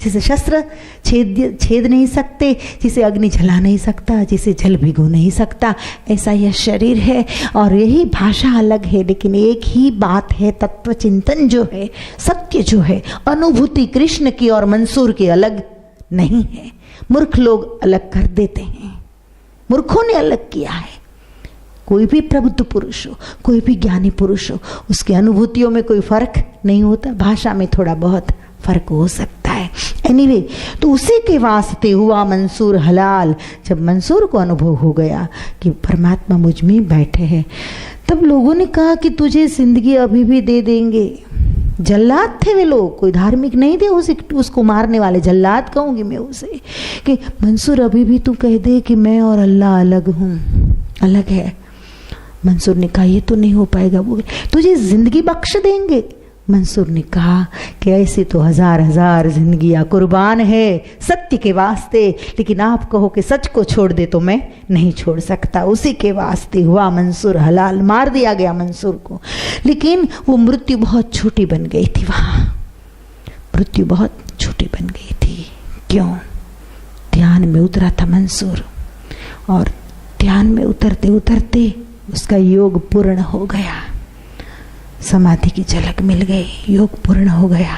जिसे शस्त्र छेद नहीं सकते, जिसे अग्नि जला नहीं सकता, जिसे जल भिगो नहीं सकता, ऐसा यह शरीर है। और यही भाषा अलग है, लेकिन एक ही बात है। तत्व चिंतन जो है, सत्य जो है, अनुभूति कृष्ण की और मंसूर की अलग नहीं है। मूर्ख लोग अलग कर देते हैं, मूर्खों ने अलग किया है। कोई भी प्रबुद्ध पुरुष हो, कोई भी ज्ञानी पुरुष हो, उसकी अनुभूतियों में कोई फर्क नहीं होता, भाषा में थोड़ा बहुत फर्क हो सकता है। एनीवे, तो उसी के वास्ते हुआ मंसूर हलाल। जब मंसूर को अनुभव हो गया कि परमात्मा मुझ में बैठे हैं, तब लोगों ने कहा कि तुझे जिंदगी अभी भी दे देंगे। जल्लाद थे वे लोग, कोई धार्मिक नहीं थे। उसको मारने वाले जल्लाद कहूंगी मैं उसे, कि मंसूर अभी भी तू कह दे कि मैं और अल्लाह अलग हूं, अलग है। मंसूर ने कहा ये तो नहीं हो पाएगा। वो तुझे जिंदगी बख्श देंगे। मंसूर ने कहा कि ऐसी तो हजार हजार जिंदगियां कुर्बान है सत्य के वास्ते, लेकिन आप कहो कि सच को छोड़ दे तो मैं नहीं छोड़ सकता। उसी के वास्ते हुआ मंसूर हलाल। मार दिया गया मंसूर को, लेकिन वो मृत्यु बहुत छोटी बन गई थी। वहां मृत्यु बहुत छोटी बन गई थी। क्यों? ध्यान में उतरा था मंसूर, और ध्यान में उतरते उतरते उसका योग पूर्ण हो गया। समाधि की झलक मिल गई, योग पूर्ण हो गया,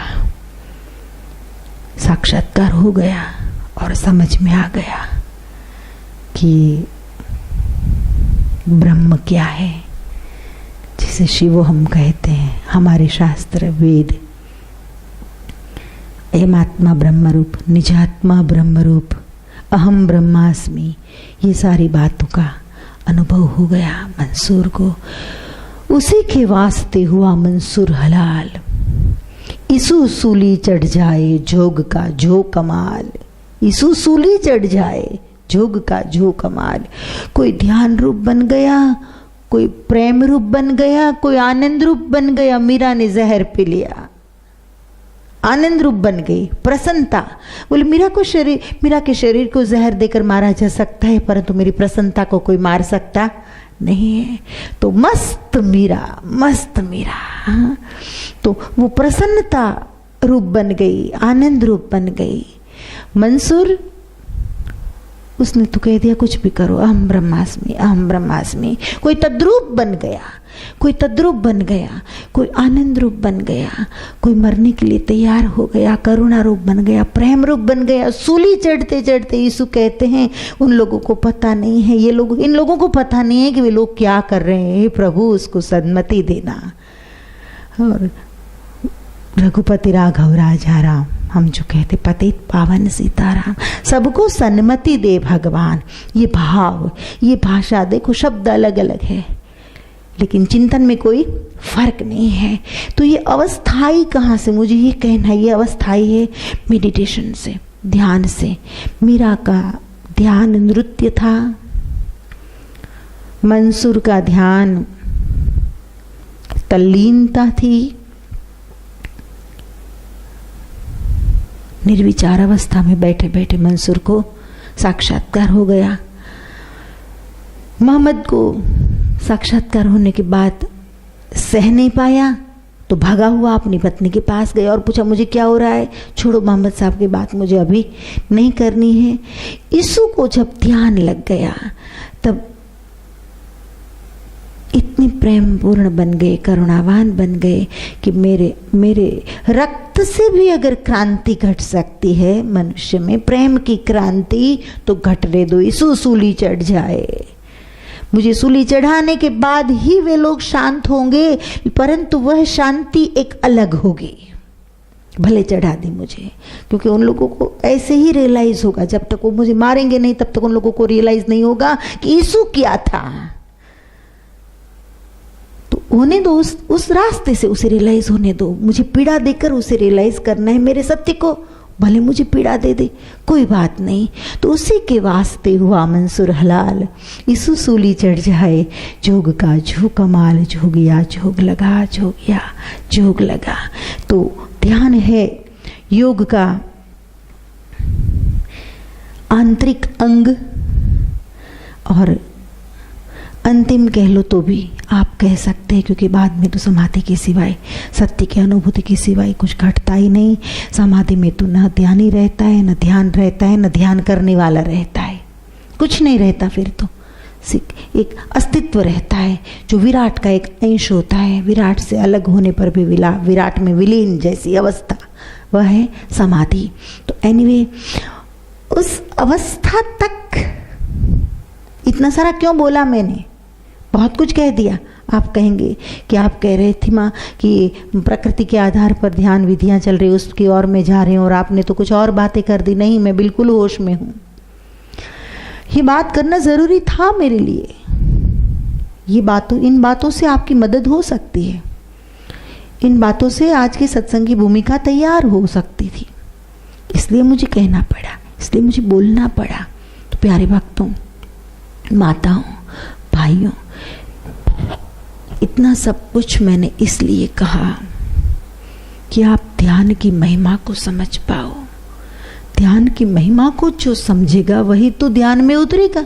साक्षात्कार हो गया, और समझ में आ गया कि ब्रह्म क्या है, जिसे शिवो हम कहते हैं। हमारे शास्त्र वेद एमात्मा ब्रह्म रूप, निजात्मा ब्रह्म रूप, अहम ब्रह्मास्मि, ये सारी बातों का अनुभव हो गया मंसूर को। उसी के वास्ते हुआ मंसूर हलाल। इसु सूली चढ़ जाए जोग का जो कमाल। इसु सूली चढ़ जाए जोग का जो कमाल। कोई ध्यान रूप बन गया, कोई प्रेम रूप बन गया, कोई आनंद रूप बन गया। मीरा ने जहर पी लिया, आनंद रूप बन गई, प्रसन्नता। बोले मीरा के शरीर को जहर देकर मारा जा सकता है, परंतु मेरी प्रसन्नता को कोई मार सकता नहीं है। तो मस्त मीरा, मस्त मीरा। हाँ? तो वो प्रसन्नता रूप बन गई, आनंद रूप बन गई। मंसूर उसने तो कह दिया कुछ भी करो, अहम ब्रह्मास्मि, अहम ब्रह्मास्मि। कोई तद्रूप बन गया, कोई तद्रूप बन गया, कोई आनंद रूप बन गया, कोई मरने के लिए तैयार हो गया, करुणा रूप बन गया, प्रेम रूप बन गया। सूली चढ़ते चढ़ते यीशु कहते हैं उन लोगों को पता नहीं है, इन लोगों को पता नहीं है कि वे लोग क्या कर रहे हैं। हे प्रभु, उसको सन्मति देना। और रघुपति राघव राजा राम, हम जो कहते पतित पावन सीताराम, सबको सन्मति दे भगवान। ये भाव, ये भाषा, देखो शब्द अलग अलग है, लेकिन चिंतन में कोई फर्क नहीं है। तो ये अवस्थाई कहाँ से? मुझे ये कहना है ये अवस्थाई है मेडिटेशन से, ध्यान से। मीरा का ध्यान नृत्य था, मंसूर का ध्यान तल्लीनता थी। निर्विचार अवस्था में बैठे बैठे मंसूर को साक्षात्कार हो गया। मोहम्मद को साक्षात्कार होने के बाद सह नहीं पाया, तो भागा हुआ अपनी पत्नी के पास गया और पूछा मुझे क्या हो रहा है, छोड़ो मोहम्मद साहब की बात, मुझे अभी नहीं करनी है। यीशु को जब ध्यान लग गया तब इतने प्रेमपूर्ण बन गए, करुणावान बन गए कि मेरे रक्त से भी अगर क्रांति घट सकती है मनुष्य में, प्रेम की क्रांति, तो घटने दो। यीशु सूली चढ़ जाए, मुझे सूली चढ़ाने के बाद ही वे लोग शांत होंगे, परंतु वह शांति एक अलग होगी। भले चढ़ा दी मुझे, क्योंकि उन लोगों को ऐसे ही रियलाइज होगा, जब तक वो मुझे मारेंगे नहीं तब तक उन लोगों को रियलाइज नहीं होगा कि यीशु क्या था। तो होने दो, उस रास्ते से उसे रियलाइज होने दो। मुझे पीड़ा देकर उसे रियलाइज करना है मेरे सत्य को, भले मुझे पीड़ा दे दे, कोई बात नहीं। तो उसी के वास्ते हुआ मंसूर हलाल। यीशु सूली चढ़ जाए, जोग का जो कमाल, जोगिया जोग लगा, जोगिया जोग लगा। तो ध्यान है योग का आंतरिक अंग, और अंतिम कह लो तो भी आप कह सकते सकते हैं, क्योंकि बाद में तो समाधि के सिवाय, सत्य की अनुभूति के सिवाय कुछ घटता ही नहीं। समाधि में तो न ध्यान ही रहता है, न ध्यान रहता है, न ध्यान करने वाला रहता है, कुछ नहीं रहता। फिर तो एक अस्तित्व रहता है जो विराट का एक अंश होता है। विराट से अलग होने पर भी विराट में विलीन जैसी अवस्था, वह है समाधि। तो एनीवे, उस अवस्था तक इतना सारा क्यों बोला मैंने, बहुत कुछ कह दिया। आप कहेंगे कि आप कह रहे थे माँ कि प्रकृति के आधार पर ध्यान विधियां चल रही, उसकी ओर में जा रहे हैं और आपने तो कुछ और बातें कर दी। नहीं, मैं बिल्कुल होश में हूँ। ये बात करना जरूरी था मेरे लिए। इन बातों से आपकी मदद हो सकती है। इन बातों से आज के सत्संग की भूमिका तैयार हो सकती थी, इसलिए मुझे कहना पड़ा, इसलिए मुझे बोलना पड़ा। तो प्यारे भक्तों, माताओं, भाइयों, इतना सब कुछ मैंने इसलिए कहा कि आप ध्यान की महिमा को समझ पाओ। ध्यान की महिमा को जो समझेगा वही तो ध्यान में उतरेगा।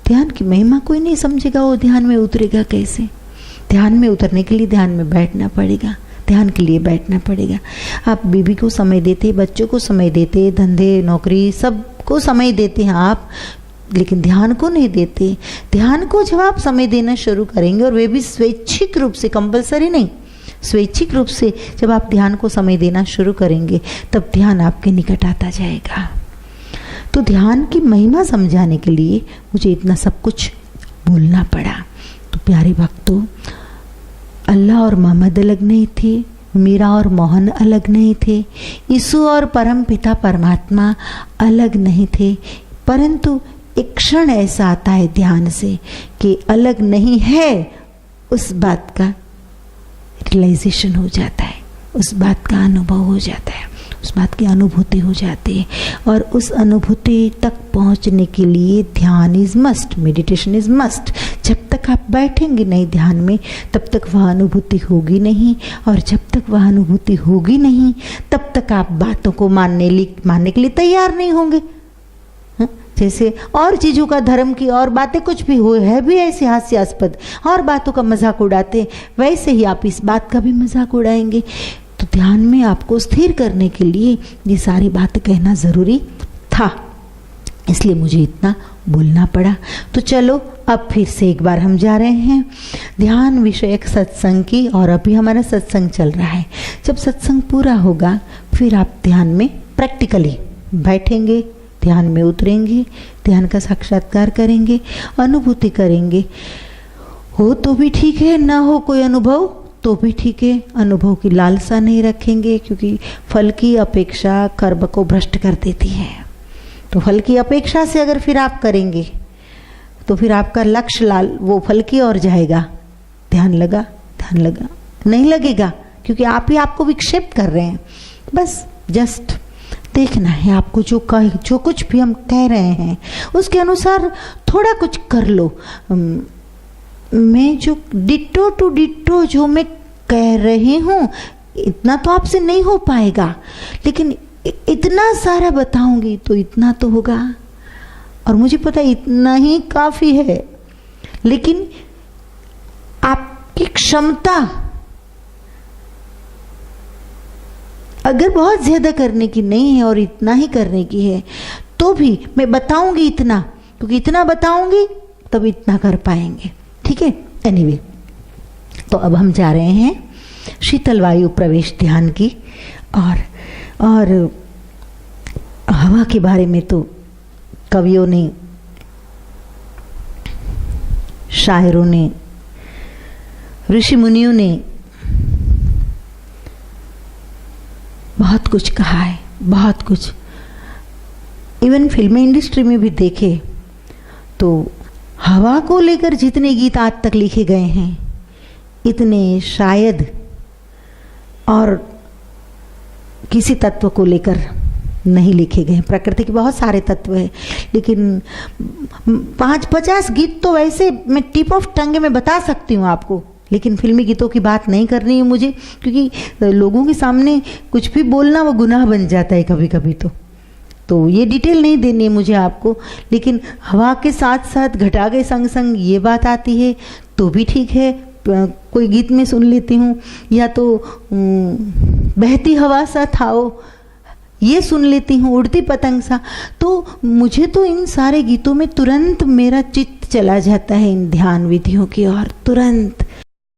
ध्यान की महिमा कोई नहीं समझेगा, वो ध्यान में उतरेगा कैसे? ध्यान में उतरने के लिए ध्यान में बैठना पड़ेगा, ध्यान के लिए बैठना पड़ेगा। आप बीवी को समय देते, बच्चों को समय देते, धंधे नौकरी सबको समय देते हैं आप, लेकिन ध्यान को नहीं देते। ध्यान को जब आप समय देना शुरू करेंगे, और वे भी स्वैच्छिक रूप से, कंपलसरी नहीं, स्वैच्छिक रूप से जब आप ध्यान को समय देना शुरू करेंगे, तब ध्यान आपके निकट आता जाएगा। तो ध्यान की महिमा समझाने के लिए मुझे इतना सब कुछ बोलना पड़ा। तो प्यारे भक्तों, अल्लाह और मोहम्मद अलग नहीं थे, मीरा और मोहन अलग नहीं थे, यीशु और परम पिता परमात्मा अलग नहीं थे, परंतु एक क्षण ऐसा आता है ध्यान से कि अलग नहीं है, उस बात का रियलाइजेशन हो जाता है, उस बात का अनुभव हो जाता है, उस बात की अनुभूति हो जाती है। और उस अनुभूति तक पहुंचने के लिए ध्यान is must, meditation is must. जब तक आप बैठेंगे नहीं ध्यान में, तब तक वह अनुभूति होगी नहीं, और जब तक वह अनुभूति होगी नहीं, तब तक आप बातों को मानने के लिए तैयार नहीं होंगे। जैसे और चीज़ों का, धर्म की और बातें कुछ भी हो है भी ऐसे हास्यास्पद, और बातों का मजाक उड़ाते, वैसे ही आप इस बात का भी मजाक उड़ाएंगे। तो ध्यान में आपको स्थिर करने के लिए ये सारी बातें कहना ज़रूरी था, इसलिए मुझे इतना बोलना पड़ा। तो चलो अब फिर से एक बार हम जा रहे हैं ध्यान विषयक सत्संग की, और अभी हमारा सत्संग चल रहा है। जब सत्संग पूरा होगा, फिर आप ध्यान में प्रैक्टिकली बैठेंगे, ध्यान में उतरेंगे, ध्यान का साक्षात्कार करेंगे, अनुभूति करेंगे। हो तो भी ठीक है, ना हो कोई अनुभव तो भी ठीक है। अनुभव की लालसा नहीं रखेंगे, क्योंकि फल की अपेक्षा कर्म को भ्रष्ट कर देती है। तो फल की अपेक्षा से अगर फिर आप करेंगे, तो फिर आपका लक्ष्य वो फल की ओर जाएगा। ध्यान लगा नहीं लगेगा, क्योंकि आप ही आपको विक्षेप कर रहे हैं। बस जस्ट देखना है आपको, जो कुछ भी हम कह रहे हैं उसके अनुसार थोड़ा कुछ कर लो। मैं जो डिट्टो टू डिट्टो जो मैं कह रही हूँ, इतना तो आपसे नहीं हो पाएगा, लेकिन इतना सारा बताऊंगी तो इतना तो होगा। और मुझे पता है इतना ही काफी है, लेकिन आपकी क्षमता अगर बहुत ज्यादा करने की नहीं है और इतना ही करने की है, तो भी मैं बताऊंगी इतना, क्योंकि इतना बताऊंगी तब इतना कर पाएंगे। ठीक है, एनीवे, तो अब हम जा रहे हैं शीतल वायु प्रवेश ध्यान की। और हवा के बारे में तो कवियों ने, शायरों ने, ऋषि मुनियों ने बहुत कुछ कहा है, बहुत कुछ। इवन फिल्म इंडस्ट्री में भी देखे तो हवा को लेकर जितने गीत आज तक लिखे गए हैं, इतने शायद और किसी तत्व को लेकर नहीं लिखे गए। प्रकृति के बहुत सारे तत्व हैं, लेकिन 50 गीत तो वैसे मैं टिप ऑफ टंग में बता सकती हूँ आपको, लेकिन फिल्मी गीतों की बात नहीं करनी है मुझे, क्योंकि लोगों के सामने कुछ भी बोलना वो गुनाह बन जाता है कभी कभी। तो ये डिटेल नहीं देनी है मुझे आपको, लेकिन हवा के साथ साथ घटा के संग संग ये बात आती है तो भी ठीक है, कोई गीत में सुन लेती हूँ, या तो बहती हवा सा थाओ ये सुन लेती हूँ, उड़ती पतंग सा। तो मुझे तो इन सारे गीतों में तुरंत मेरा चित्त चला जाता है इन ध्यान विधियों की ओर, तुरंत